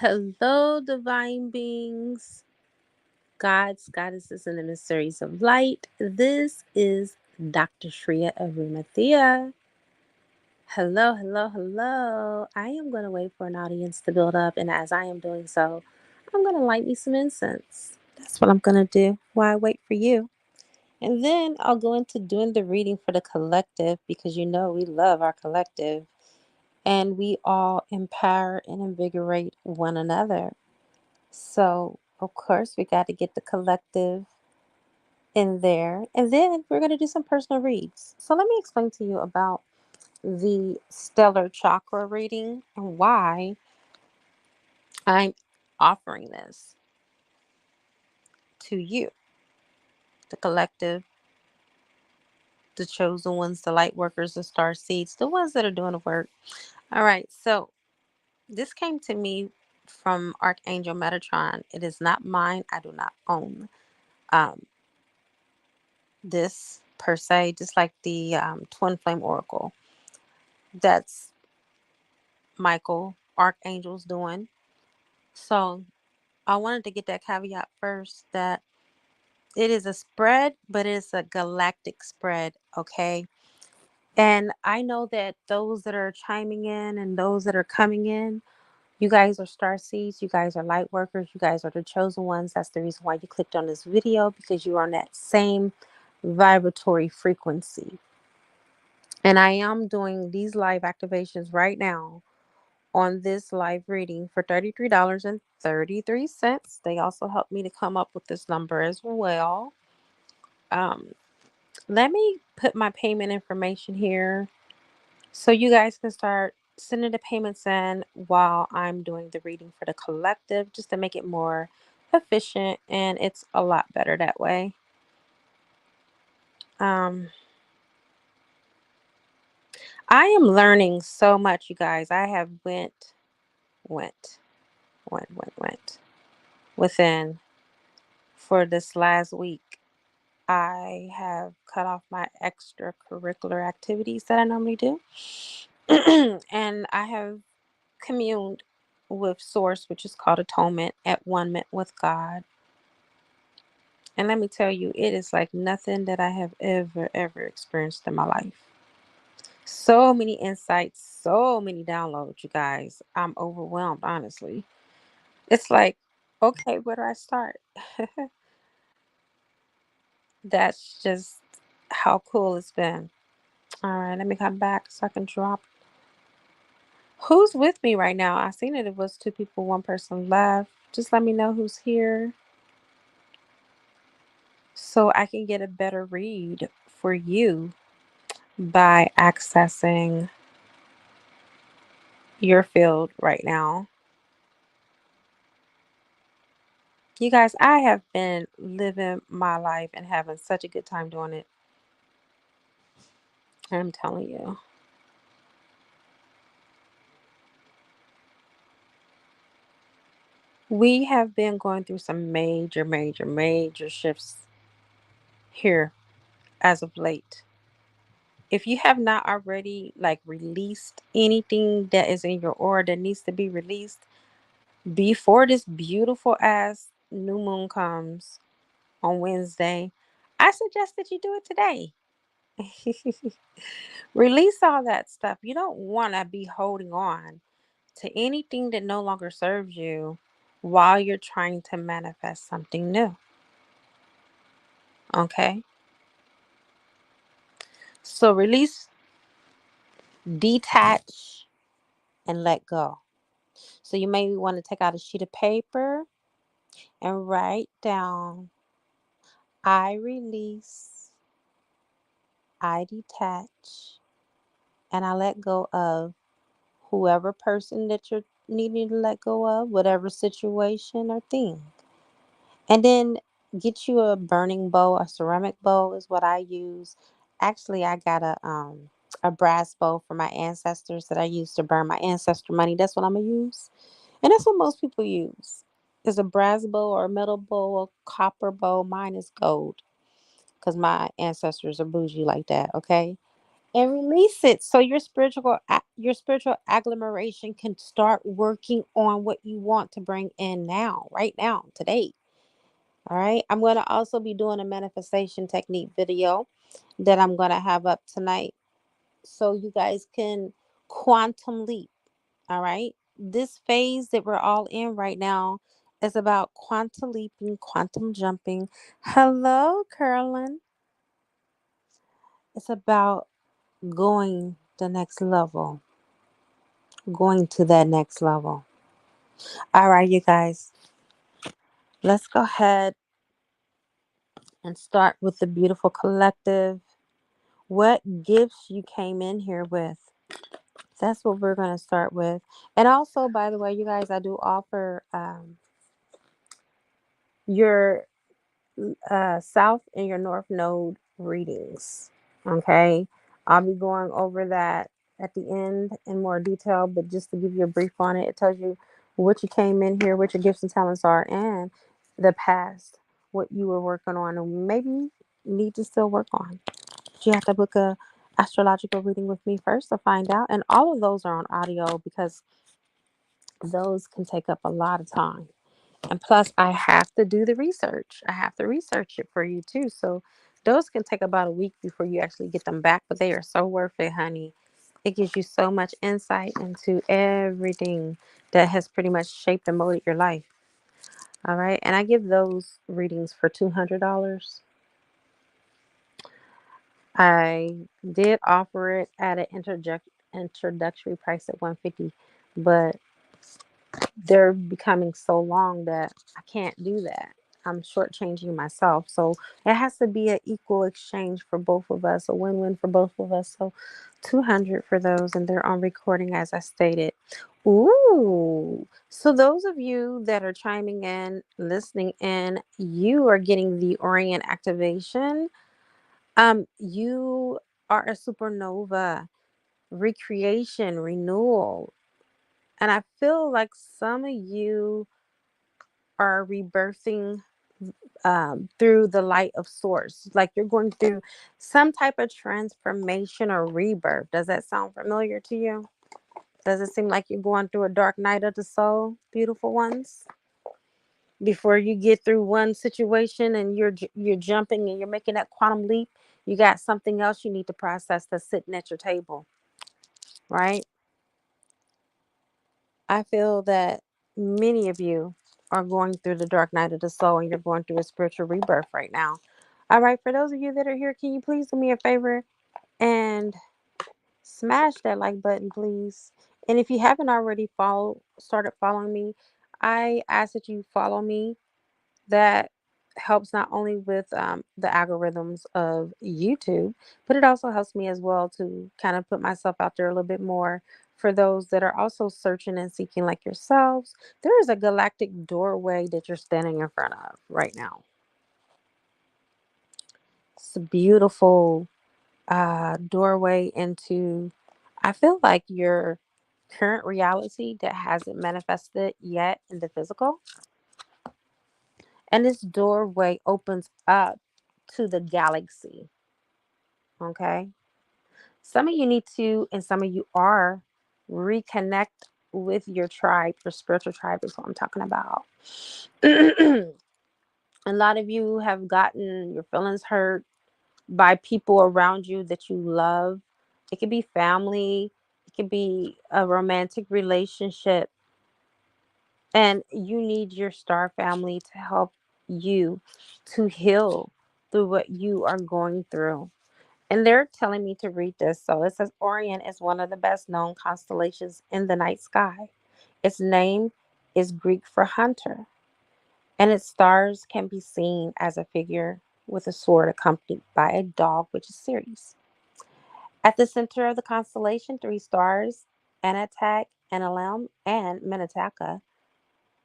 Hello, divine beings, gods, goddesses, and the mysteries of light. This is Dr. Shriya Tian. Hello, hello, hello. I am going to wait for an audience to build up, and as I am doing so, I'm going to light me some incense. That's what I'm going to do while I wait for you. And then I'll go into doing the reading for the collective because you know we love our collective and we all empower and invigorate one another. So, of course, we got to get the collective in there. And then we're going to do some personal reads. So, let me explain to you about the stellar chakra reading and why I'm offering this to you, the collective, the chosen ones, the light workers, the star seeds, the ones that are doing the work. All right. So, this came to me from Archangel Metatron. It is not mine. I do not own um, this per se, just like the Twin Flame Oracle. That's Michael, Archangel's doing. So I wanted to get that caveat first that it is a spread, but it's a galactic spread, okay? And I know that those that are chiming in and those that are coming in, you guys are star seeds, you guys are light workers, you guys are the chosen ones. That's the reason why you clicked on this video because you are on that same vibratory frequency. And I am doing these live activations right now on this live reading for $33.33. They also helped me to come up with this number as well. Um, Let me put my payment information here so you guys can start sending the payments in while I'm doing the reading for the collective just to make it more efficient and it's a lot better that way. Um, I am learning so much, you guys. I have went, went within for this last week. I have cut off my extracurricular activities that I normally do. And I have communed with Source, which is called atonement, at one with God. And let me tell you, it is like nothing that I have ever experienced in my life. So many insights, so many downloads, you guys. I'm overwhelmed, honestly. It's like, okay, where do I start? That's just how cool it's been. All right, let me come back so I can drop. Who's with me right now? I seen it was two people, one person left. Just let me know who's here so I can get a better read for you by accessing your field right now. You guys, I have been living my life and having such a good time doing it. I'm telling you. We have been going through some major shifts here as of late. If you have not already like released anything that is in your aura that needs to be released before this beautiful ass new moon comes on Wednesday, I suggest that you do it today. Release all that stuff. You don't want to be holding on to anything that no longer serves you while you're trying to manifest something new. Okay? So release, detach, and let go. So you may want to take out a sheet of paper and write down, I release, I detach, and I let go of whoever person that you're needing to let go of, whatever situation or thing. And then get you a burning bowl, a ceramic bowl is what I use. Actually, I got a brass bowl for my ancestors that I use to burn my ancestor money. That's what I'm gonna use. And that's what most people use. Is a brass bowl or a metal bowl, a copper bowl. Mine is gold because my ancestors are bougie like that, okay? and release it so your spiritual agglomeration can start working on what you want to bring in now, right now, today. All right. I'm going to also be doing a manifestation technique video that I'm going to have up tonight so you guys can quantum leap. All right. This phase that we're all in right now is about quantum leaping, quantum jumping. Hello, Carolyn. It's about going the next level, going to that next level. All right, you guys, let's go ahead and start with the beautiful collective. What gifts you came in here with? That's what we're going to start with. And also, by the way, you guys, I do offer your south and your north node readings. Okay. I'll be going over that at the end in more detail, but just to give you a brief on it, it tells you what you came in here, what your gifts and talents are, and the past, what you were working on, and maybe need to still work on. You have to book a astrological reading with me first to find out. And all of those are on audio because those can take up a lot of time. And plus, I have to do the research. I have to research it for you too. So those can take about a week before you actually get them back, but they are so worth it, honey. It gives you so much insight into everything that has pretty much shaped and molded your life. All right. And I give those readings for $200. I did offer it at an introductory price at 150, but they're becoming so long that I can't do that. I'm shortchanging myself. So it has to be an equal exchange for both of us, a win-win for both of us. So 200 for those, and they're on recording as I stated. Ooh. So those of you that are chiming in, listening in, you are getting the Orient activation. You are a supernova, recreation, renewal. And I feel like some of you are rebirthing through the light of source. Like you're going through some type of transformation or rebirth. Does that sound familiar to you? Does it seem like you're going through a dark night of the soul, beautiful ones? Before you get through one situation and you're jumping and you're making that quantum leap, you got something else you need to process that's sitting at your table, right? I feel that many of you are going through the dark night of the soul and you're going through a spiritual rebirth right now. All right, for those of you that are here, can you please do me a favor and smash that like button, please? And if you haven't already started following me, I ask that you follow me. That helps not only with the algorithms of YouTube, but it also helps me as well to kind of put myself out there a little bit more for those that are also searching and seeking like yourselves. There is a galactic doorway that you're standing in front of right now. It's a beautiful doorway into, I feel like, your current reality that hasn't manifested yet in the physical. And this doorway opens up to the galaxy. Okay. Some of you need to, and some of you are, reconnect with your tribe, your spiritual tribe is what I'm talking about. A lot of you have gotten your feelings hurt by people around you that you love. It could be family, it could be a romantic relationship, and you need your star family to help you to heal through what you are going through. And they're telling me to read this. So it says Orion is one of the best known constellations in the night sky. Its name is Greek for hunter, and its stars can be seen as a figure with a sword accompanied by a dog, which is Ceres. At the center of the constellation, three stars, Anatak, Analem, and Minataka,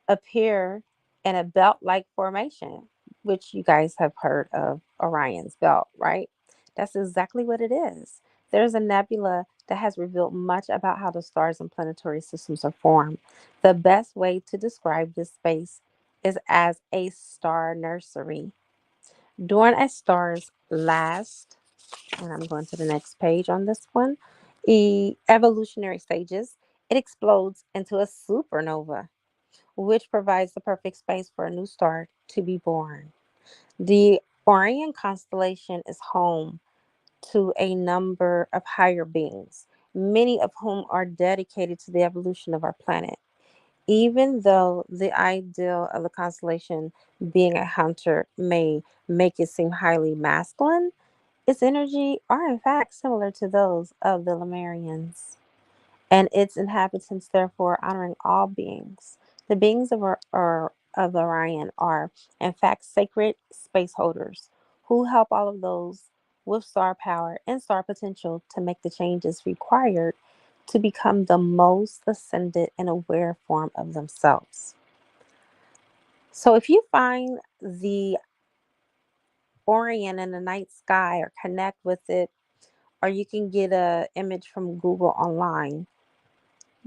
appear in a belt like formation, which you guys have heard of Orion's belt, right? That's exactly what it is. There's a nebula that has revealed much about how the stars and planetary systems are formed. The best way to describe this space is as a star nursery. During a star's last And I'm going to the next page on this one. Evolutionary stages. It explodes into a supernova, which provides the perfect space for a new star to be born. The Orion constellation is home to a number of higher beings, many of whom are dedicated to the evolution of our planet. Even though the ideal of the constellation being a hunter may make it seem highly masculine, its energy are in fact similar to those of the Lemurians, and its inhabitants therefore honoring all beings. The beings of Orion are in fact sacred space holders who help all of those with star power and star potential to make the changes required to become the most ascended and aware form of themselves. So if you find the Orion in the night sky or connect with it, or you can get a image from Google online,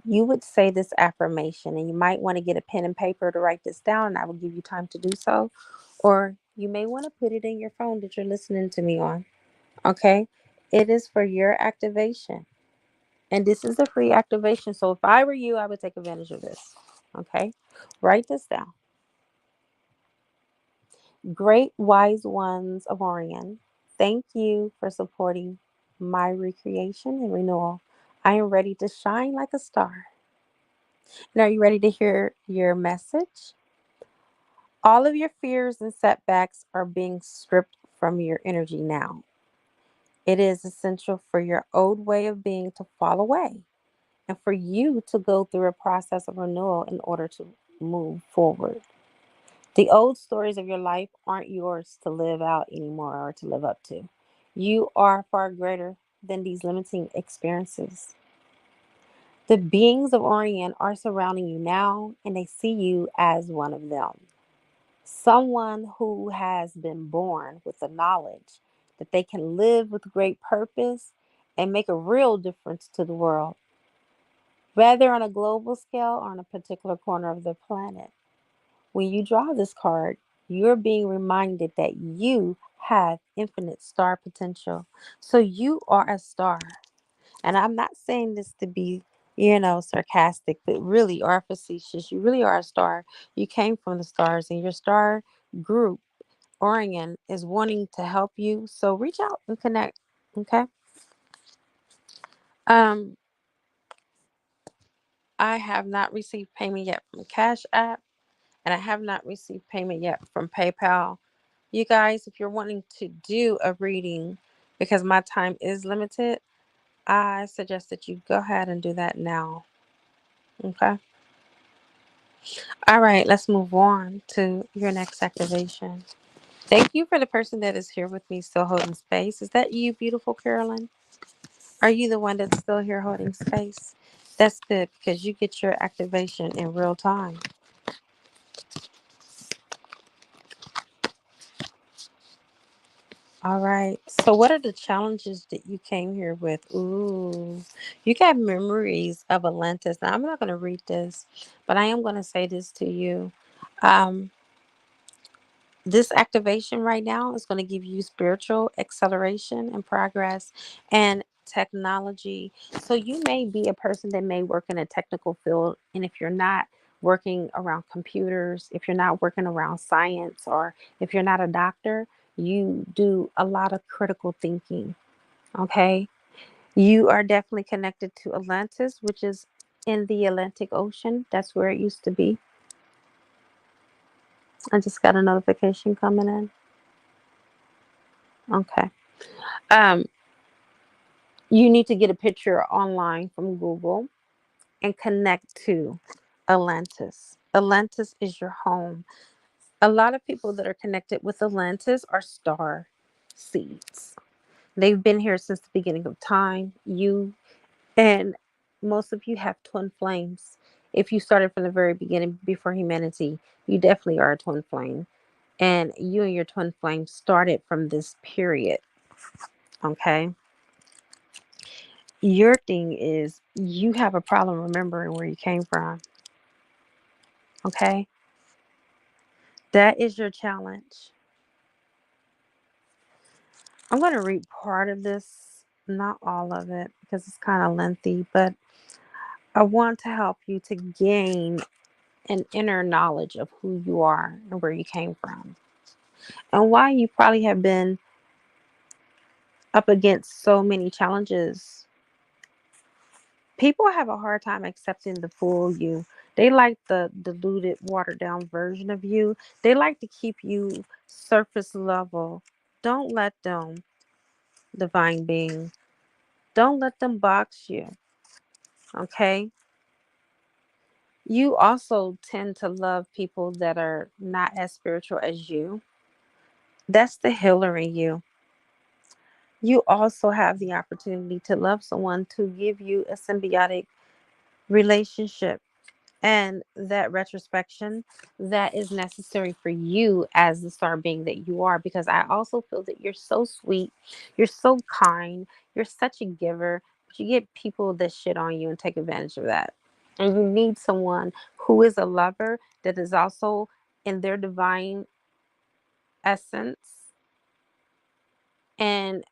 you would say this affirmation, and you might want to get a pen and paper to write this down, and I will give you time to do so. Or you may want to put it in your phone that you're listening to me on. Okay? It is for your activation. And this is a free activation. So if I were you, I would take advantage of this. Okay? Write this down. Great wise ones of Orion, thank you for supporting my recreation and renewal. I am ready to shine like a star. And are you ready to hear your message? All of your fears and setbacks are being stripped from your energy now. It is essential for your old way of being to fall away and for you to go through a process of renewal in order to move forward. The old stories of your life aren't yours to live out anymore or to live up to. You are far greater than these limiting experiences. The beings of Orion are surrounding you now, and they see you as one of them. Someone who has been born with the knowledge that they can live with great purpose and make a real difference to the world, whether on a global scale or on a particular corner of the planet. When you draw this card, you're being reminded that you have infinite star potential. So you are a star. And I'm not saying this to be, sarcastic, but really are facetious. You really are a star. You came from the stars, and your star group, Orion, is wanting to help you. So reach out and connect. Okay. Um, I have not received payment yet from Cash App, and I have not received payment yet from PayPal. You guys, if you're wanting to do a reading, because my time is limited, I suggest that you go ahead and do that now. Okay. All right, let's move on to your next activation. Thank you for the person that is here with me still holding space. Is that you, beautiful Carolyn? Are you the one that's still here holding space? That's good because you get your activation in real time. All right. So, what are the challenges that you came here with? Ooh, you got memories of Atlantis. Now, I'm not going to read this, but I am going to say this to you. Um, This activation right now is going to give you spiritual acceleration and progress and technology. So you may be a person that may work in a technical field. And if you're not working around computers, if you're not working around science, or if you're not a doctor, you do a lot of critical thinking. Okay. You are definitely connected to Atlantis, which is in the Atlantic Ocean. That's where it used to be. I just got a notification coming in. Okay. Um, you need to get a picture online from Google and connect to Atlantis. Atlantis is your home. A lot of people that are connected with Atlantis are star seeds. They've been here since the beginning of time. You and most of you have twin flames. If you started from the very beginning before humanity, you definitely are a twin flame. And you and your twin flame started from this period. Okay. Your thing is you have a problem remembering where you came from. Okay. That is your challenge. I'm going to read part of this, not all of it, because it's kind of lengthy, but I want to help you to gain an inner knowledge of who you are and where you came from and why you probably have been up against so many challenges. People have a hard time accepting the full you. They like the diluted, watered down version of you. They like to keep you surface level. Don't let them, divine being, don't let them box you. Okay? You also tend to love people that are not as spiritual as you. That's the healer in you. You also have the opportunity to love someone to give you a symbiotic relationship and that retrospection that is necessary for you as the star being that you are. Because I also feel that you're so sweet, you're so kind, you're such a giver, but you get people that shit on you and take advantage of that. And you need someone who is a lover that is also in their divine essence and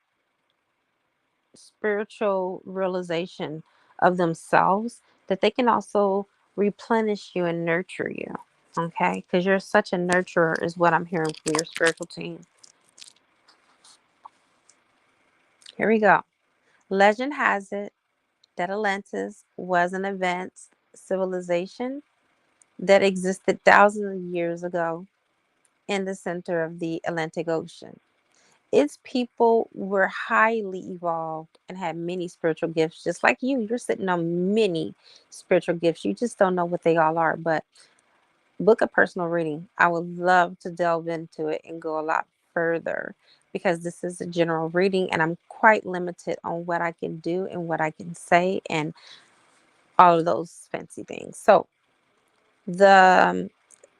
spiritual realization of themselves, that they can also replenish you and nurture you. Okay? Because you're such a nurturer, is what I'm hearing from your spiritual team. Here we go. Legend has it that Atlantis was an advanced civilization that existed thousands of years ago in the center of the Atlantic Ocean. Its people were highly evolved and had many spiritual gifts, just like you. You're sitting on many spiritual gifts. You just don't know what they all are. But book a personal reading. I would love to delve into it and go a lot further because this is a general reading and I'm quite limited on what I can do and what I can say and all of those fancy things. So, the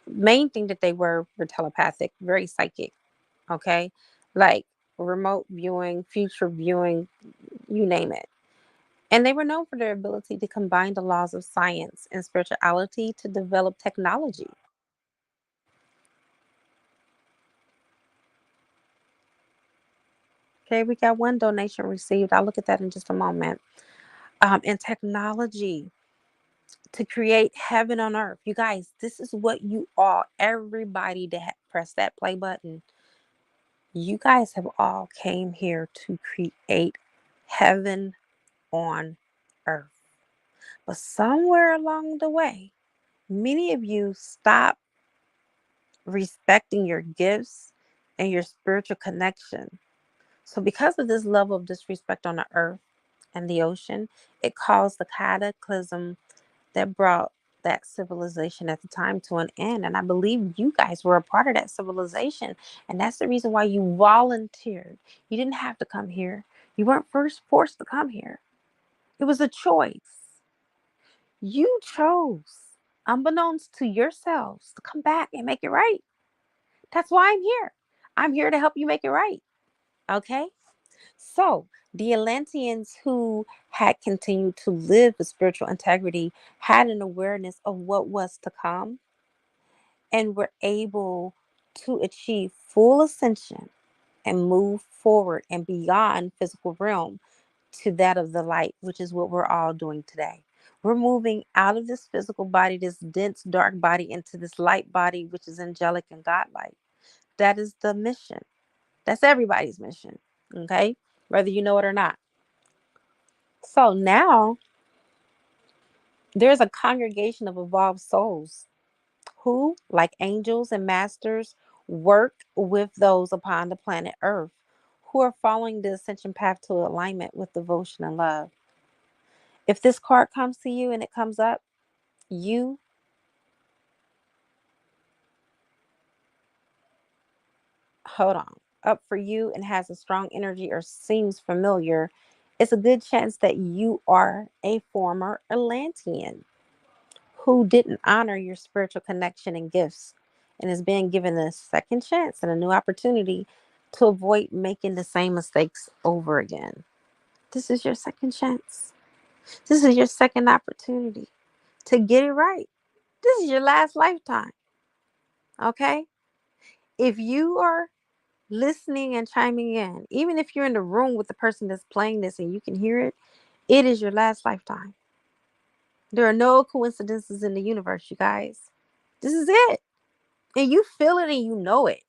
main thing that they were telepathic, very psychic, okay? Like remote viewing, future viewing, you name it. And they were known for their ability to combine the laws of science and spirituality to develop technology. Okay, we got one donation received. I'll look at that in just a moment. And technology to create heaven on earth. You guys, this is what you all, everybody that press that play button, you guys have all came here to create heaven on earth. But somewhere along the way, many of you stop respecting your gifts and your spiritual connection. So, because of this level of disrespect on the earth and the ocean, it caused the cataclysm that brought that civilization at the time to an end. And I believe you guys were a part of that civilization. And that's the reason why you volunteered. You didn't have to come here, you weren't first forced to come here. It was a choice. You chose, unbeknownst to yourselves, to come back and make it right. That's why I'm here. I'm here to help you make it right. Okay? So, the Atlanteans who had continued to live with spiritual integrity had an awareness of what was to come and were able to achieve full ascension and move forward and beyond physical realm to that of the light, which is what we're all doing today. We're moving out of this physical body, this dense, dark body, into this light body, which is angelic and godlike. That is the mission. That's everybody's mission. Okay? Whether you know it or not. So now there's a congregation of evolved souls who, like angels and masters, work with those upon the planet Earth who are following the ascension path to alignment with devotion and love. If this card comes to you and it comes up, you hold on, up for you and has a strong energy or seems familiar, it's a good chance that you are a former Atlantean who didn't honor your spiritual connection and gifts and is being given a second chance and a new opportunity to avoid making the same mistakes over again. This is your second chance. This is your second opportunity to get it right. This is your last lifetime. Okay? If you are listening and chiming in. Even if you're in the room with the person that's playing this and you can hear it, it is your last lifetime. There are no coincidences in the universe, you guys. This is it. And you feel it and you know it.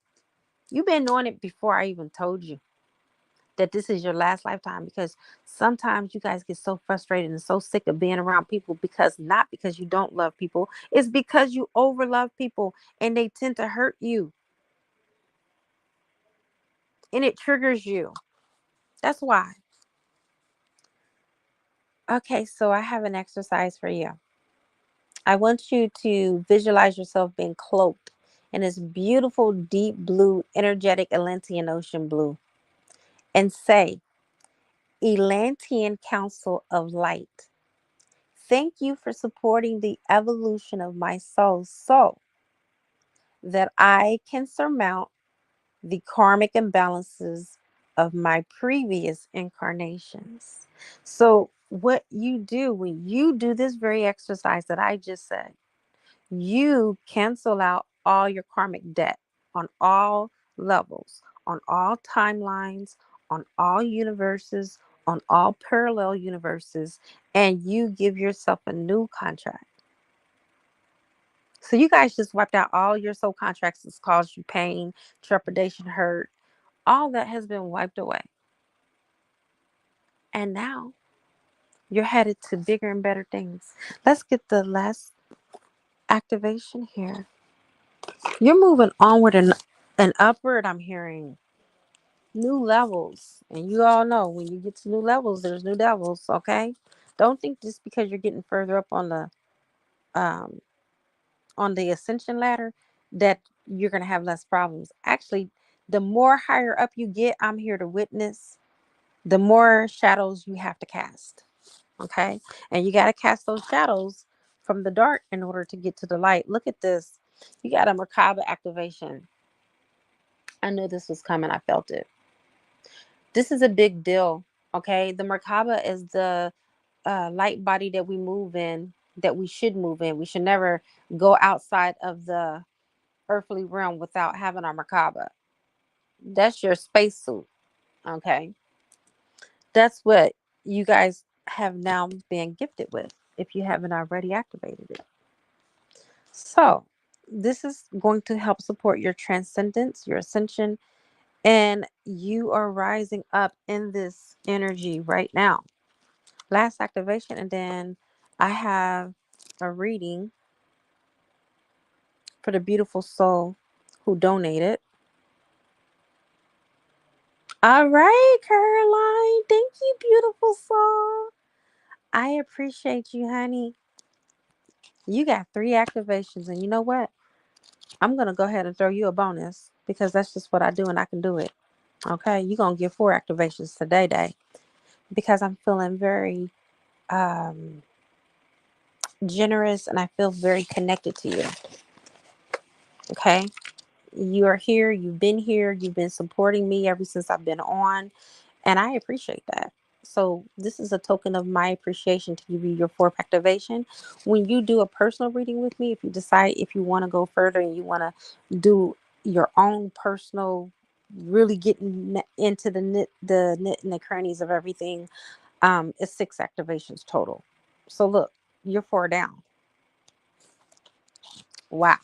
You've been knowing it before I even told you that this is your last lifetime, because sometimes you guys get so frustrated and so sick of being around people, because not because you don't love people, it's because you overlove people and they tend to hurt you and it triggers you. That's why. Okay, so I have an exercise for you. I want you to visualize yourself being cloaked in this beautiful deep blue, energetic Atlantean Ocean blue, and say, Atlantean Council of Light, thank you for supporting the evolution of my soul so that I can surmount the karmic imbalances of my previous incarnations. So, what you do when you do this very exercise that I just said, you cancel out all your karmic debt on all levels, on all timelines, on all universes, on all parallel universes, and you give yourself a new contract. So you guys just wiped out all your soul contracts that's caused you pain, trepidation, hurt. All that has been wiped away. And now you're headed to bigger and better things. Let's get the last activation here. You're moving onward and upward. I'm hearing new levels. And you all know when you get to new levels, there's new devils, okay? Don't think just because you're getting further up um on the ascension ladder that you're gonna have less problems. Actually, the more higher up you get, I'm here to witness, the more shadows you have to cast. Okay. And you gotta cast those shadows from the dark in order to get to the light. Look at this. You got a Merkaba activation. I knew this was coming. I felt it. This is a big deal. Okay. The Merkaba is the light body that we move in, that we should move in. We should never go outside of the earthly realm without having our Merkaba. That's your spacesuit. Okay. That's what you guys have now been gifted with if you haven't already activated it. So, this is going to help support your transcendence, your ascension, and you are rising up in this energy right now. Last activation, and then I have a reading for the beautiful soul who donated. All right, Caroline. Thank you, beautiful soul. I appreciate you, honey. You got 3 activations, and you know what? I'm going to go ahead and throw you a bonus because that's just what I do and I can do it. Okay, you're going to get 4 activations today, day, because I'm feeling very um, generous and I feel very connected to you. Okay, you are here, you've been supporting me ever since I've been on, and I appreciate that. So this is a token of my appreciation to give you your 4th activation. When you do a personal reading with me, if you decide if you want to go further and you want to do your own personal, really getting into the knit and the crannies of everything, it's 6 activations total. So look, you're 4 down. Wow.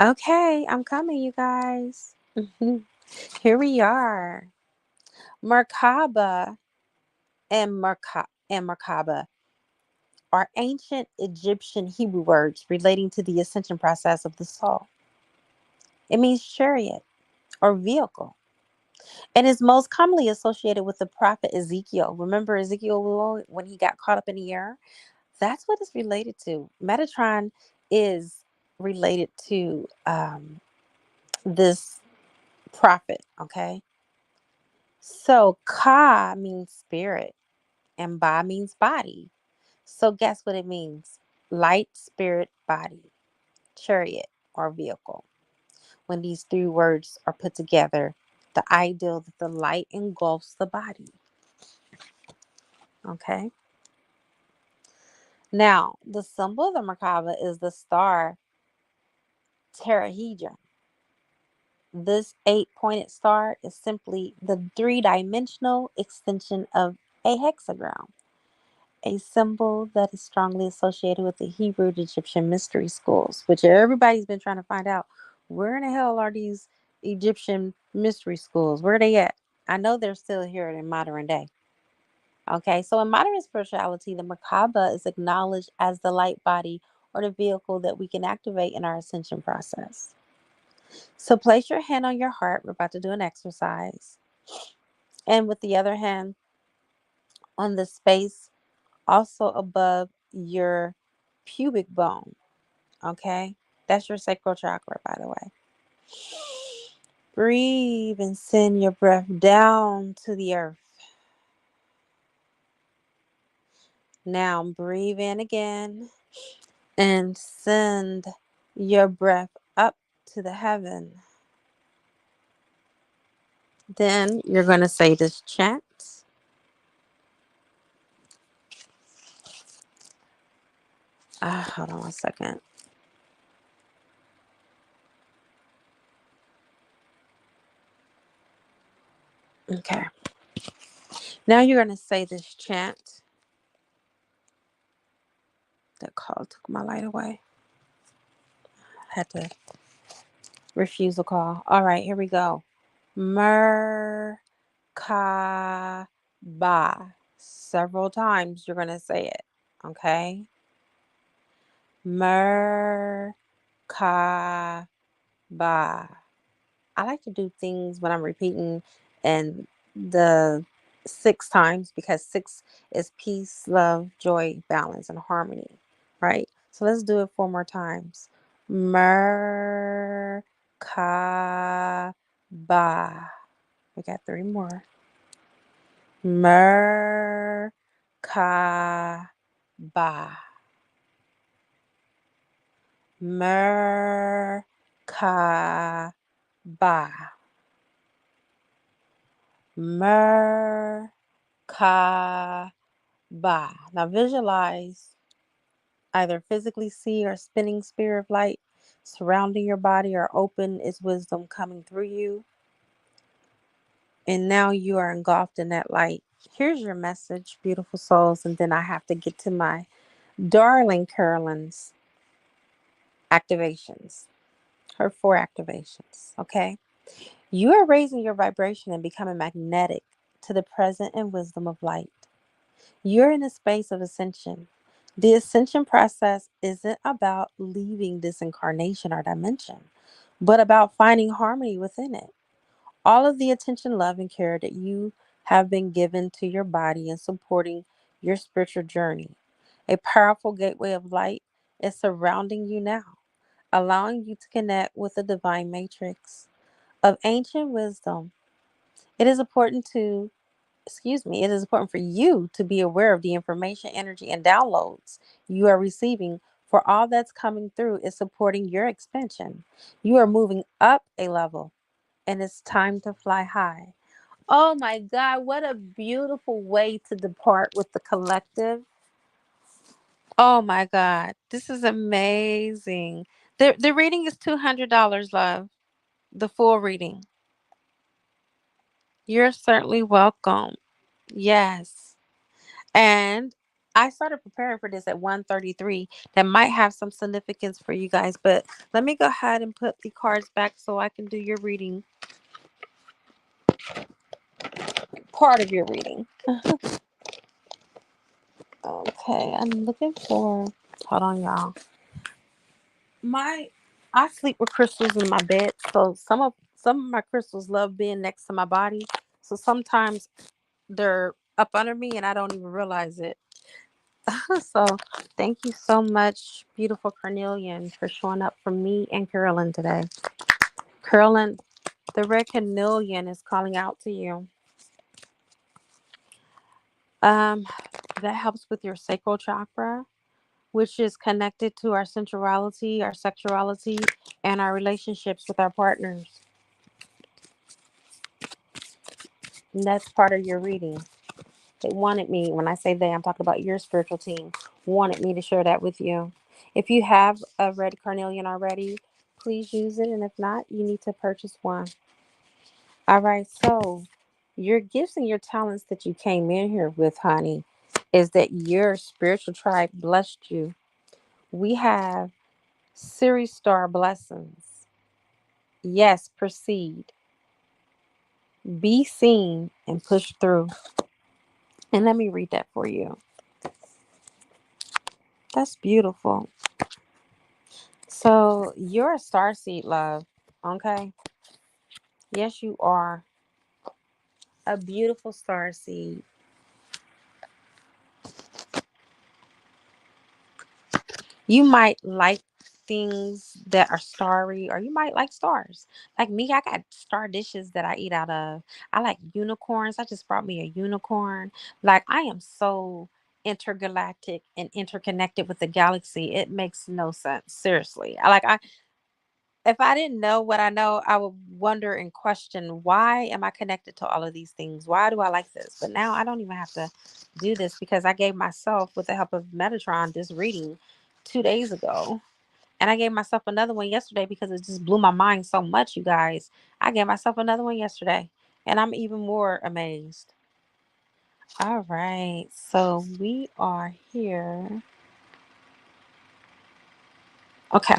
Okay, I'm coming, you guys. Here we are. Merkaba and Merkaba are ancient Egyptian Hebrew words relating to the ascension process of the soul. It means chariot or vehicle and is most commonly associated with the prophet Ezekiel. Remember Ezekiel when he got caught up in the air? That's what it's related to. Metatron is related to this prophet, okay? So Ka means spirit and Ba means body. So guess what it means? Light, spirit, body, chariot, or vehicle. When these 3 words are put together, the ideal that the light engulfs the body. Okay. Now, the symbol of the Merkaba is the star Terahedron. This 8-pointed star is simply the three-dimensional extension of a hexagram, a symbol that is strongly associated with the Hebrew and Egyptian mystery schools, which everybody's been trying to find out. Where in the hell are these Egyptian mystery schools? Where are they at? I know they're still here in modern day. Okay, so in modern spirituality, the Merkaba is acknowledged as the light body or the vehicle that we can activate in our ascension process. So place your hand on your heart. We're about to do an exercise. And with the other hand on the space also above your pubic bone. Okay, that's your sacral chakra, by the way. Breathe and send your breath down to the earth. Now breathe in again and send your breath up to the heaven. Then you're going to say this chant. Hold on 1 second. Okay. Now you're going to say this chant. That call took my light away. Had to refuse a call. All right, here we go. Merkaba. Several times you're going to say it. Okay. Merkaba. I like to do things when I'm repeating and the 6 times, because 6 is peace, love, joy, balance, and harmony. Right? So let's do it 4 more times. Merkaba. We got 3 more. Merkaba. Merkaba. Merkaba. Now visualize, either physically see or spinning sphere of light surrounding your body, or open its wisdom coming through you. And now you are engulfed in that light. Here's your message, beautiful souls. And then I have to get to my darling Carolyn's activations, her 4 activations. Okay. You are raising your vibration and becoming magnetic to the present and wisdom of light. You're in a space of ascension. The ascension process isn't about leaving this incarnation or dimension, but about finding harmony within it. All of the attention, love, and care that you have been given to your body and supporting your spiritual journey. A powerful gateway of light is surrounding you now, allowing you to connect with the divine matrix of ancient wisdom. It is important to it is important for you to be aware of the information, energy, and downloads you are receiving, for all that's coming through is supporting your expansion. You are moving up a level, and it's time to fly high. Oh my God, what a beautiful way to depart with the collective. Oh my God, this is amazing. The reading is $200, love. The full reading. You're certainly welcome. Yes. And I started preparing for this at 1:33. That might have some significance for you guys, but let me go ahead and put the cards back so I can do your reading. Part of your reading. Okay, I'm looking for. Hold on, y'all. I sleep with crystals in my bed, so some of my crystals love being next to my body. So sometimes they're up under me and I don't even realize it. So thank you so much, beautiful Carnelian, for showing up for me and Carolyn today. Carolyn, the red carnelian is calling out to you. Um, that helps with your sacral chakra, which is connected to our sensuality, our sexuality, and our relationships with our partners. And that's part of your reading. They wanted me, when I say they, I'm talking about your spiritual team, wanted me to share that with you. If you have a red carnelian already, please use it. And if not, you need to purchase one. All right. So, your gifts and your talents that you came in here with, honey, is that your spiritual tribe blessed you. We have Series Star blessings. Yes, proceed. Be seen and push through. And let me read that for you. That's beautiful. So you're a star seed, love. Okay. Yes, you are a beautiful star seed. You might like things that are starry, or you might like stars. Like me, I got star dishes that I eat out of. I like unicorns. I just brought me a unicorn. Like, I am so intergalactic and interconnected with the galaxy. It makes no sense. Seriously. I if I didn't know what I know, I would wonder and question, why am I connected to all of these things? Why do I like this? But now I don't even have to do this, because I gave myself, with the help of Metatron, this reading 2 days ago. And I gave myself another one yesterday because it just blew my mind so much, you guys. I gave myself another one yesterday, and I'm even more amazed. All right. So we are here. Okay.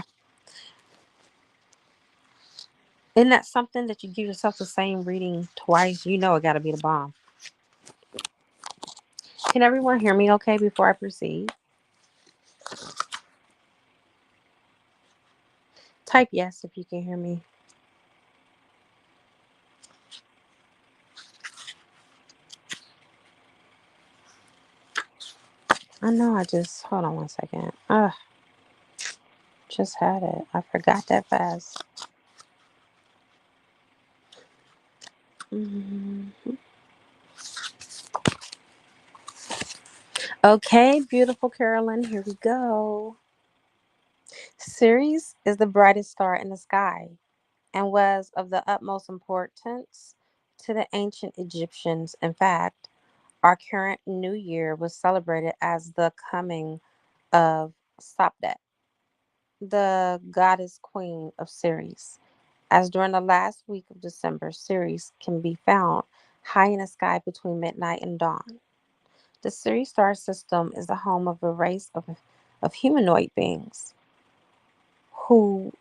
Isn't that something that you give yourself the same reading twice? You know it got to be the bomb. Can everyone hear me okay before I proceed? Type yes if you can hear me. I know I just, hold on one second. Just had it. I forgot that fast. Mhm. Okay, beautiful Carolyn, here we go. Ceres is the brightest star in the sky and was of the utmost importance to the ancient Egyptians. In fact, our current new year was celebrated as the coming of Sapdet, the goddess queen of Ceres. As during the last week of December, Ceres can be found high in the sky between midnight and dawn. The Ceres star system is the home of a race of humanoid beings who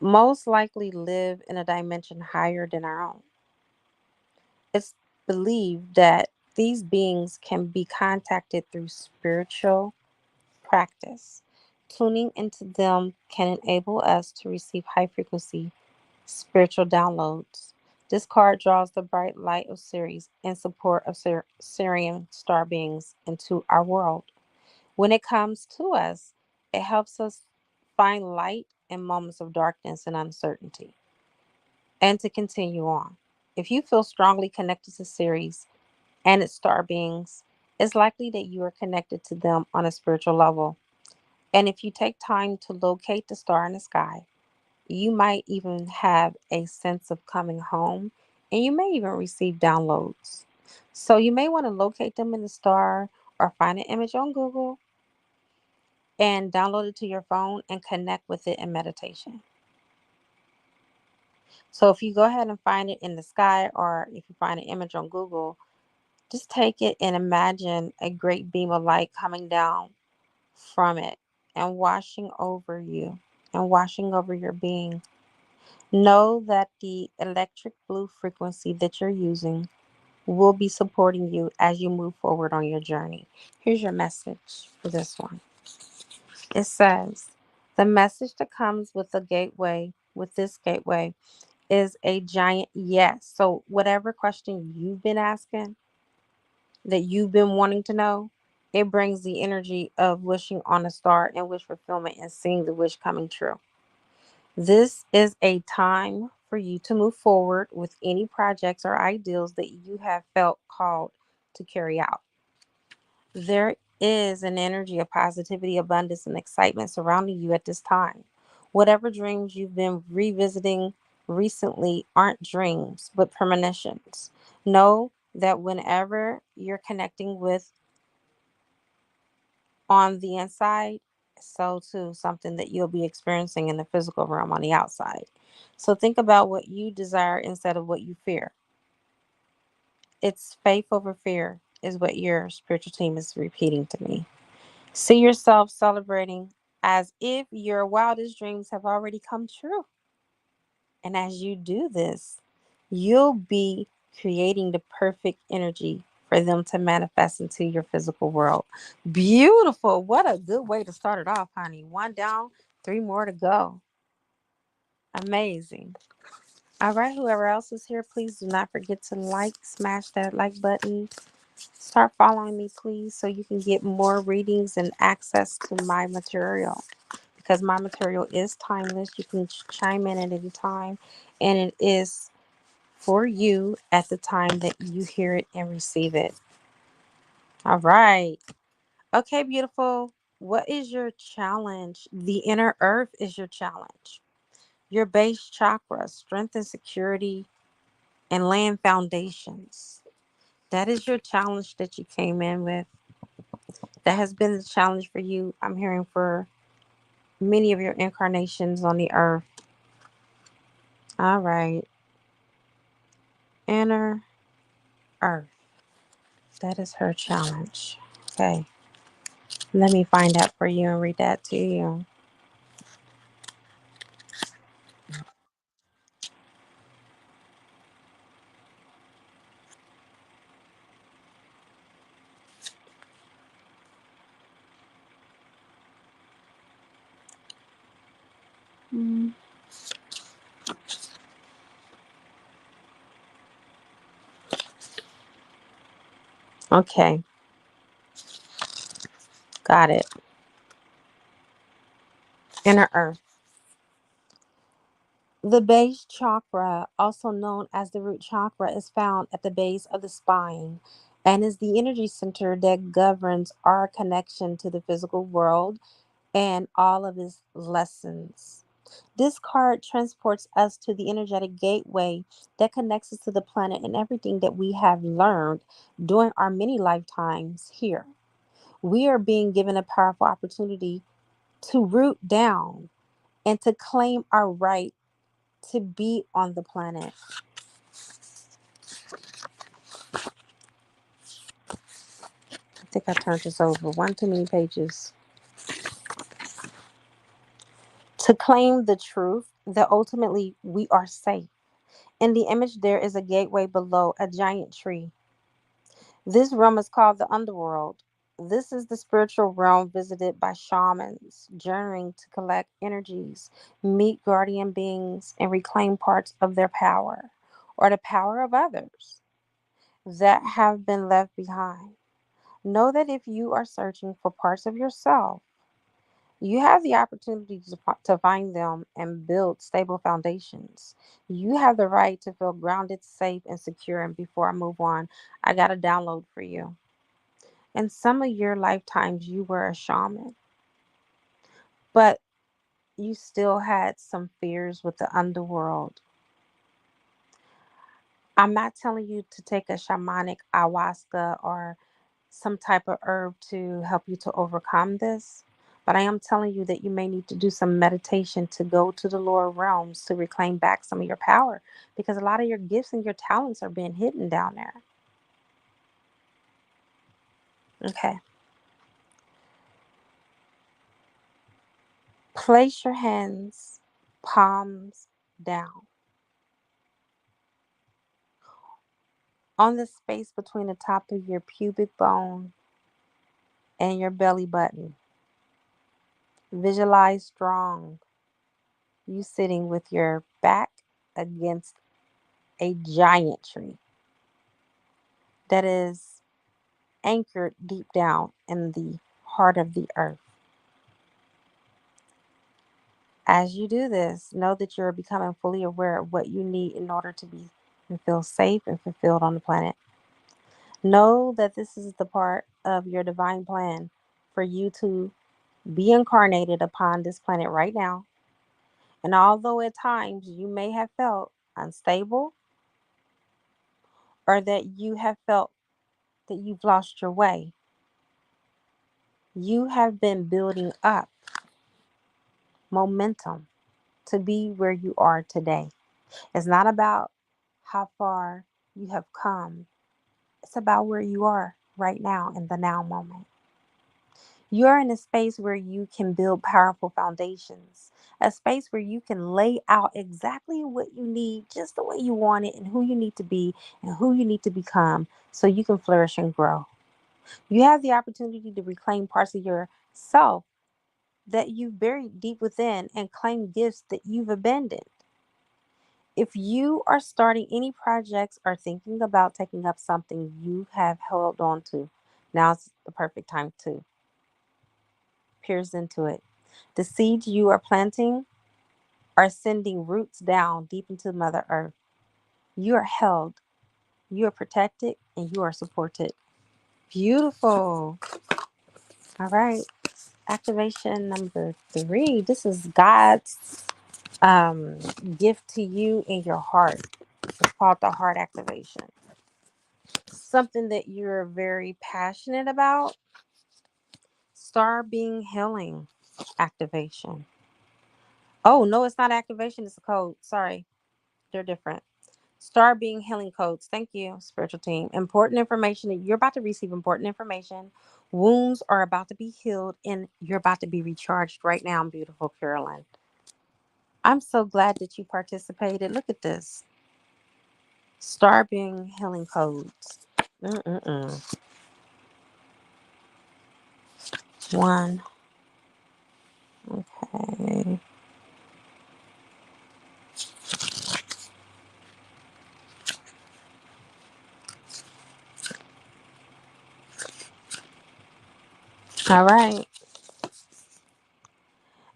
most likely live in a dimension higher than our own. It's believed that these beings can be contacted through spiritual practice. Tuning into them can enable us to receive high frequency spiritual downloads. This card draws the bright light of Ceres in support of Syrian star beings into our world. When it comes to us, it helps us find light in moments of darkness and uncertainty, and to continue on. If you feel strongly connected to Ceres and its star beings, it's likely that you are connected to them on a spiritual level. And if you take time to locate the star in the sky, you might even have a sense of coming home, and you may even receive downloads. So you may want to locate them in the star, or find an image on Google and download it to your phone and connect with it in meditation. So if you go ahead and find it in the sky, or if you find an image on Google, just take it and imagine a great beam of light coming down from it and washing over you and washing over your being. Know that the electric blue frequency that you're using will be supporting you as you move forward on your journey. Here's your message for this one. It says, the message that comes with the gateway, with this gateway, is a giant yes. So whatever question you've been asking, that you've been wanting to know, it brings the energy of wishing on a star and wish fulfillment and seeing the wish coming true. This is a time for you to move forward with any projects or ideals that you have felt called to carry out. There is an energy of positivity, abundance, and excitement surrounding you at this time. Whatever dreams you've been revisiting recently aren't dreams, but premonitions. Know that whenever you're connecting with on the inside, so too something that you'll be experiencing in the physical realm on the outside. So think about what you desire instead of what you fear. It's faith over fear, is what your spiritual team is repeating to me. See yourself celebrating as if your wildest dreams have already come true. And as you do this, you'll be creating the perfect energy for them to manifest into your physical world. Beautiful. What a good way to start it off, honey. One down, three more to go. Amazing. All right, whoever else is here, please do not forget to smash that like button. Start following me, please, so you can get more readings and access to my material. Because my material is timeless. You can chime in at any time, and it is for you at the time that you hear it and receive it. All right. Okay, beautiful. What is your challenge? The inner earth is your challenge. Your base chakra, strength and security, and land foundations. That is your challenge that you came in with. That has been the challenge for you. I'm hearing for many of your incarnations on the earth. All right. Inner earth. That is her challenge. Okay. Let me find that for you and read that to you. Mm. Okay. Got it. Inner earth. The base chakra, also known as the root chakra, is found at the base of the spine and is the energy center that governs our connection to the physical world and all of its lessons. This card transports us to the energetic gateway that connects us to the planet and everything that we have learned during our many lifetimes here. We are being given a powerful opportunity to root down and to claim our right to be on the planet. I think I turned this over one too many pages. To claim the truth that ultimately we are safe. In the image, there is a gateway below a giant tree. This realm is called the underworld. This is the spiritual realm visited by shamans, journeying to collect energies, meet guardian beings, and reclaim parts of their power or the power of others that have been left behind. Know that if you are searching for parts of yourself, you have the opportunity to find them and build stable foundations. You have the right to feel grounded, safe, and secure. And before I move on, I got a download for you. In some of your lifetimes, you were a shaman, but you still had some fears with the underworld. I'm not telling you to take a shamanic ayahuasca or some type of herb to help you to overcome this. But I am telling you that you may need to do some meditation to go to the lower realms to reclaim back some of your power because a lot of your gifts and your talents are being hidden down there. Okay. Place your hands, palms down, on the space between the top of your pubic bone and your belly button. Visualize strong, you sitting with your back against a giant tree that is anchored deep down in the heart of the earth. As you do this, know that you're becoming fully aware of what you need in order to be and feel safe and fulfilled on the planet. Know that this is the part of your divine plan for you to be incarnated upon this planet right now. And although at times you may have felt unstable or that you have felt that you've lost your way, You have been building up momentum to be where you are today. It's not about how far you have come, it's about where you are right now in the now moment. You're in a space where you can build powerful foundations, a space where you can lay out exactly what you need, just the way you want it, and who you need to be and who you need to become so you can flourish and grow. You have the opportunity to reclaim parts of yourself that you've buried deep within and claim gifts that you've abandoned. If you are starting any projects or thinking about taking up something you have held on to, now's the perfect time to pierce into it. The seeds you are planting are sending roots down deep into Mother Earth. You are held, you are protected, and you are supported. Beautiful. All right. Activation number 3. This is God's um, gift to you in your heart. It's called the heart activation. Something that you're very passionate about. Star being healing activation. Oh, no, it's not activation. It's a code. Sorry. They're different. Star being healing codes. Thank you, spiritual team. Important information. You're about to receive important information. Wounds are about to be healed and you're about to be recharged right now, beautiful Carolyn. I'm so glad that you participated. Look at this. Star being healing codes. Mm-mm-mm. One. Okay. All right.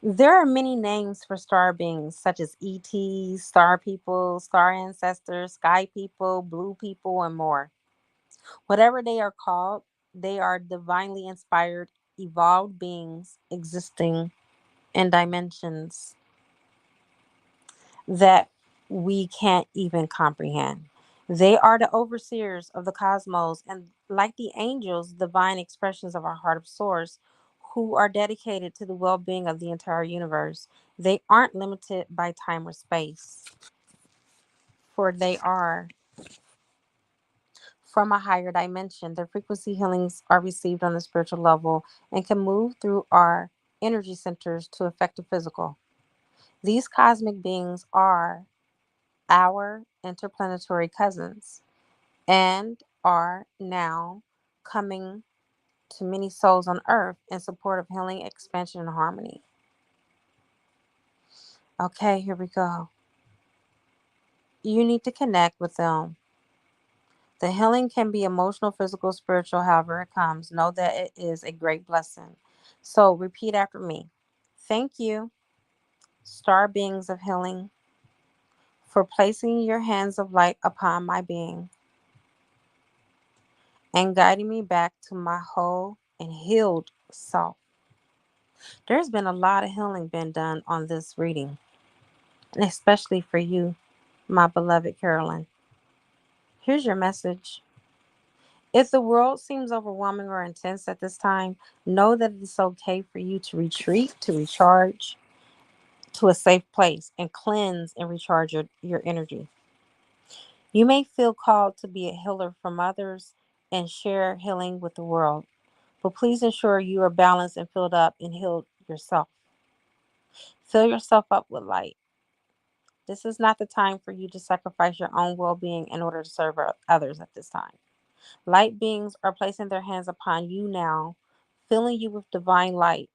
There are many names for star beings, such as ETs, star people, star ancestors, sky people, blue people, and more. Whatever they are called, they are divinely inspired, evolved beings existing in dimensions that we can't even comprehend. They are the overseers of the cosmos and, like the angels, divine expressions of our heart of source who are dedicated to the well being of the entire universe. They aren't limited by time or space, for they are from a higher dimension. Their frequency healings are received on the spiritual level and can move through our energy centers to affect the physical. These cosmic beings are our interplanetary cousins and are now coming to many souls on earth in support of healing, expansion, and harmony. Okay, here we go. You need to connect with them. The healing can be emotional, physical, spiritual, however it comes. Know that it is a great blessing. So repeat after me. Thank you, star beings of healing, for placing your hands of light upon my being and guiding me back to my whole and healed self. There's been a lot of healing been done on this reading, and especially for you, my beloved Carolyn. Here's your message. If the world seems overwhelming or intense at this time, know that it's okay for you to retreat, to recharge to a safe place, and cleanse and recharge your energy. You may feel called to be a healer from others and share healing with the world, but please ensure you are balanced and filled up and healed yourself. Fill yourself up with light. This is not the time for you to sacrifice your own well being in order to serve others at this time. Light beings are placing their hands upon you now, filling you with divine light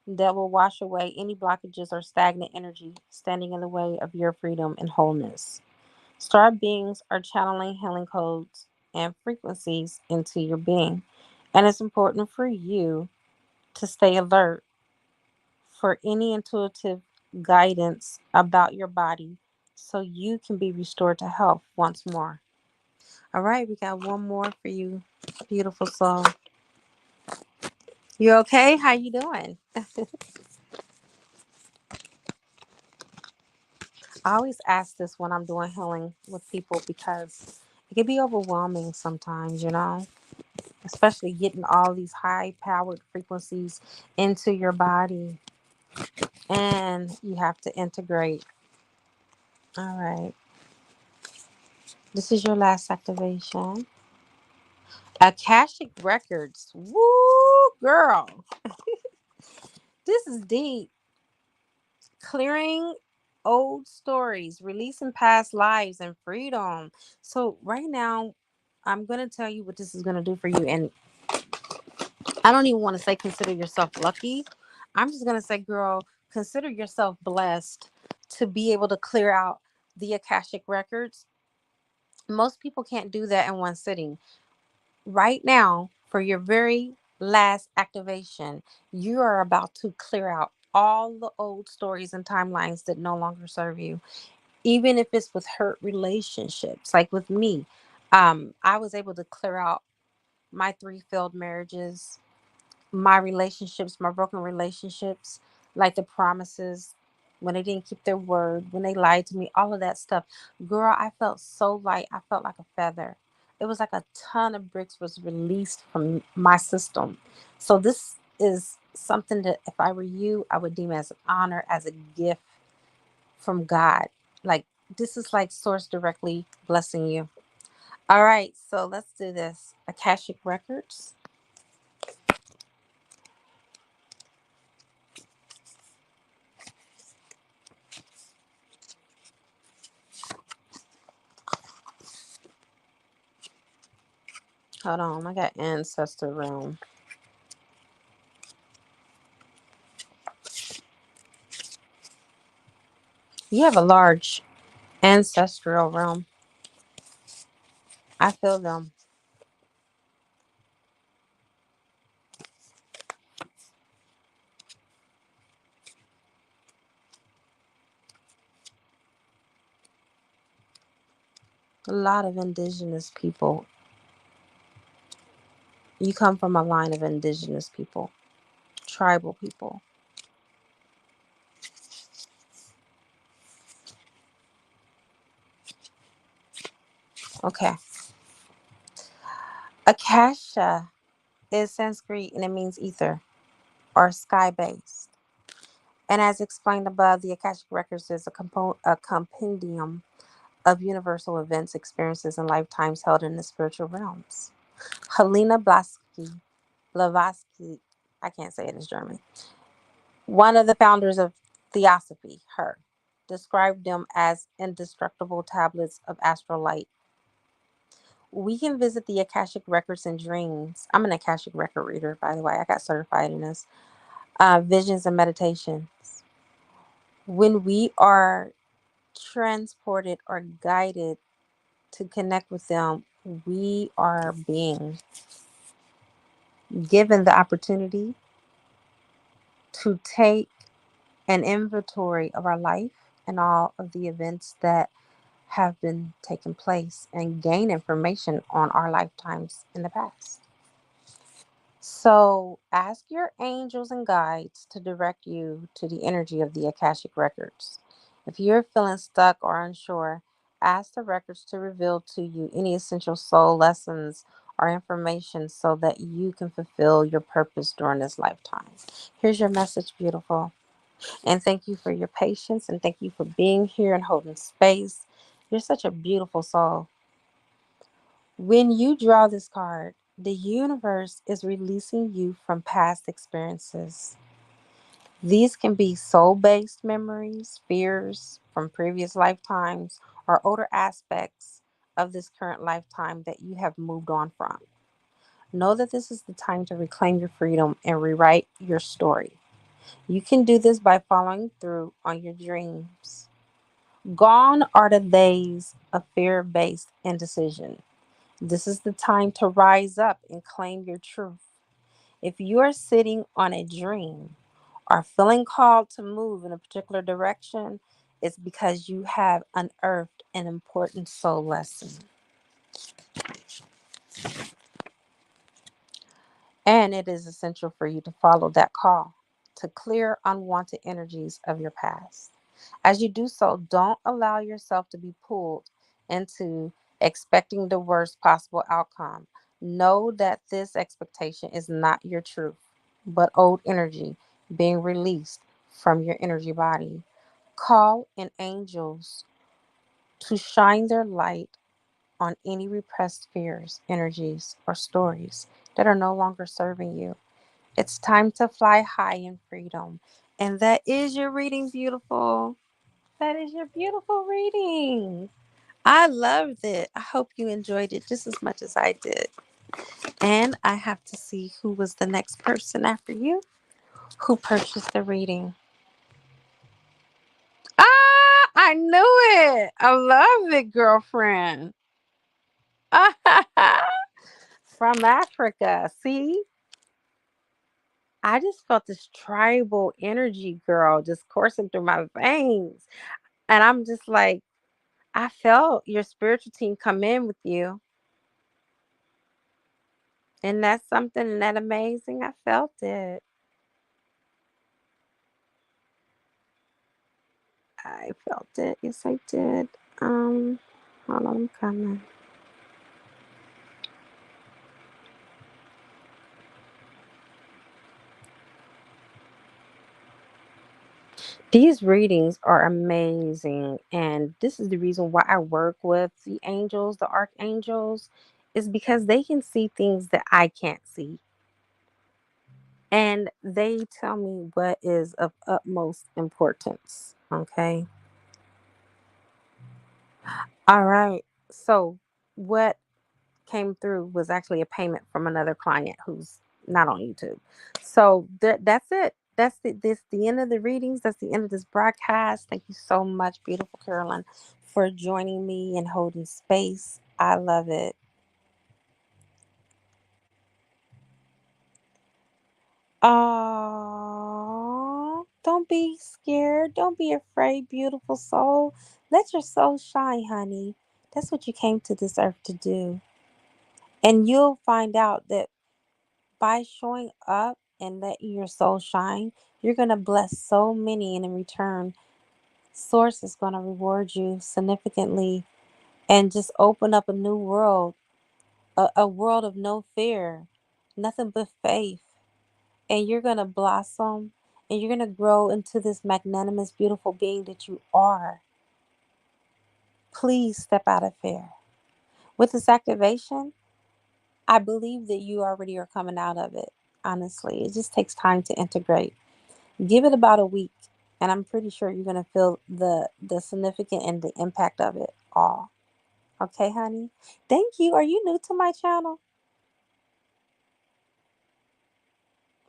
that will wash away any blockages or stagnant energy standing in the way of your freedom and wholeness. Star beings are channeling healing codes and frequencies into your being, and it's important for you to stay alert for any intuitive guidance about your body so you can be restored to health once more. All right, we got one more for you, beautiful soul. You okay? How you doing? I always ask this when I'm doing healing with people because it can be overwhelming sometimes, you know? especially getting all these high powered frequencies into your body. And you have to integrate. All right. This is your last activation. Akashic Records. Woo, girl. This is deep. Clearing old stories, releasing past lives, and freedom. So, right now, I'm going to tell you what this is going to do for you. And I don't even want to say consider yourself lucky. I'm just going to say, girl, consider yourself blessed to be able to clear out the Akashic Records. Most people can't do that in one sitting. Right now, for your very last activation, you are about to clear out all the old stories and timelines that no longer serve you, even if it's with hurt relationships. Like with me, I was able to clear out my 3 failed marriages, my relationships, my broken relationships, like the promises, when they didn't keep their word, when they lied to me, all of that stuff. Girl, I felt so light. I felt like a feather. It was like a ton of bricks was released from my system. So this is something that if I were you, I would deem as an honor, as a gift from God. Like this is like source directly blessing you. All right, so let's do this. Akashic Records. Hold on, I got Ancestor Realm. You have a large ancestral realm. I feel them. A lot of indigenous people. You come from a line of indigenous people, tribal people. Okay. Akasha is Sanskrit and it means ether or sky based. And as explained above, the Akashic Records is a compendium of universal events, experiences, and lifetimes held in the spiritual realms. Helena Blavatsky, I can't say it in German, one of the founders of Theosophy, her, described them as indestructible tablets of astral light. We can visit the Akashic Records in dreams. I'm an Akashic Record reader, by the way. I got certified in this. Visions and meditations. When we are transported or guided to connect with them, we are being given the opportunity to take an inventory of our life and all of the events that have been taking place and gain information on our lifetimes in the past. So ask your angels and guides to direct you to the energy of the Akashic Records. If you're feeling stuck or unsure, ask the records to reveal to you any essential soul lessons or information so that you can fulfill your purpose during this lifetime. Here's your message, beautiful. And thank you for your patience and thank you for being here and holding space. You're such a beautiful soul. When you draw this card, the universe is releasing you from past experiences. These can be soul based memories, fears from previous lifetimes, or older aspects of this current lifetime that you have moved on from. Know that this is the time to reclaim your freedom and rewrite your story. You can do this by following through on your dreams. Gone are the days of fear based indecision. This is the time to rise up and claim your truth. If you are sitting on a dream or feeling called to move in a particular direction, it's because you have unearthed an important soul lesson. And it is essential for you to follow that call to clear unwanted energies of your past. As you do so, don't allow yourself to be pulled into expecting the worst possible outcome. Know that this expectation is not your truth, but old energy being released from your energy body. Call in angels to shine their light on any repressed fears, energies, or stories that are no longer serving you. It's time to fly high in freedom. And that is your reading, beautiful. That is your beautiful reading. I loved it. I hope you enjoyed it just as much as I did. And I have to see who was the next person after you who purchased the reading. Ah, I knew it. I love it, girlfriend. From Africa. See, I just felt this tribal energy, girl, just coursing through my veins. And I'm just like, I felt your spiritual team come in with you. And that's something that amazing. I felt it. I felt it. Yes, I did. Um, Hold on, I'm coming. These readings are amazing, and this is the reason why I work with the angels, the archangels, is because they can see things that I can't see. And they tell me what is of utmost importance. Okay. All right. So, what came through was actually a payment from another client who's not on YouTube. So that's it. The end of the readings. That's the end of this broadcast. Thank you so much, beautiful Carolyn, for joining me and holding space. I love it. Oh, don't be scared. Don't be afraid, beautiful soul. Let your soul shine, honey. That's what you came to this earth to do. And you'll find out that by showing up and letting your soul shine, you're going to bless so many, and in return, Source is going to reward you significantly and just open up a new world, a world of no fear, nothing but faith. And you're going to blossom and you're going to grow into this magnanimous, beautiful being that you are. Please step out of fear. With this activation, I believe that you already are coming out of it. Honestly, it just takes time to integrate. Give it about a week, and I'm pretty sure you're gonna feel the significant and the impact of it all. Okay, honey. Thank you. Are you new to my channel?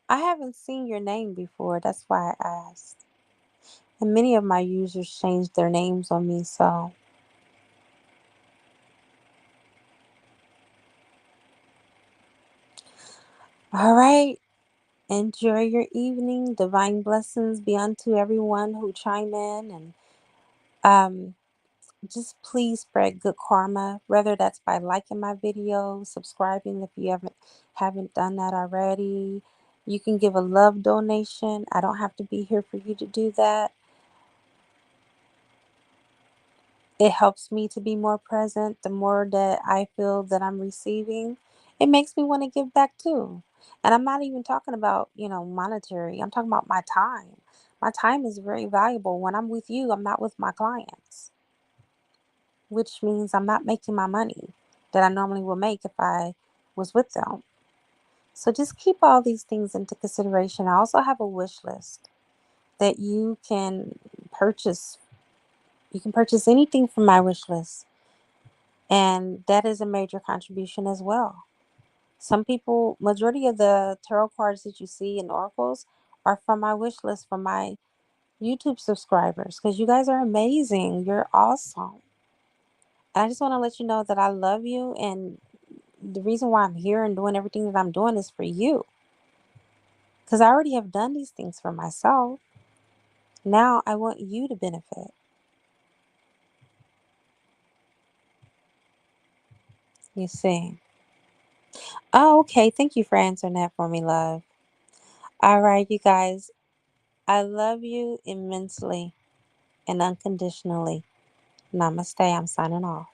I haven't seen your name before. That's why I asked. And many of my users changed their names on me, so all right. Enjoy your evening. Divine blessings be unto everyone who chime in, and um just please spread good karma, whether that's by liking my video, subscribing if you haven't done that already. You can give a love donation. I don't have to be here for you to do that. It helps me to be more present. The more that I feel that I'm receiving, it makes me want to give back too. And I'm not even talking about, monetary. I'm talking about my time. My time is very valuable. When I'm with you, I'm not with my clients, which means I'm not making my money that I normally would make if I was with them. So just keep all these things into consideration. I also have a wish list that you can purchase. You can purchase anything from my wish list, and that is a major contribution as well. Some people, majority of the tarot cards that you see in oracles are from my wish list from my YouTube subscribers, because you guys are amazing. You're awesome. I just want to let you know that I love you, and the reason why I'm here and doing everything that I'm doing is for you. Because I already have done these things for myself. Now I want you to benefit. You see. Oh, okay. Thank you for answering that for me, love. All right, you guys. I love you immensely and unconditionally. Namaste. I'm signing off.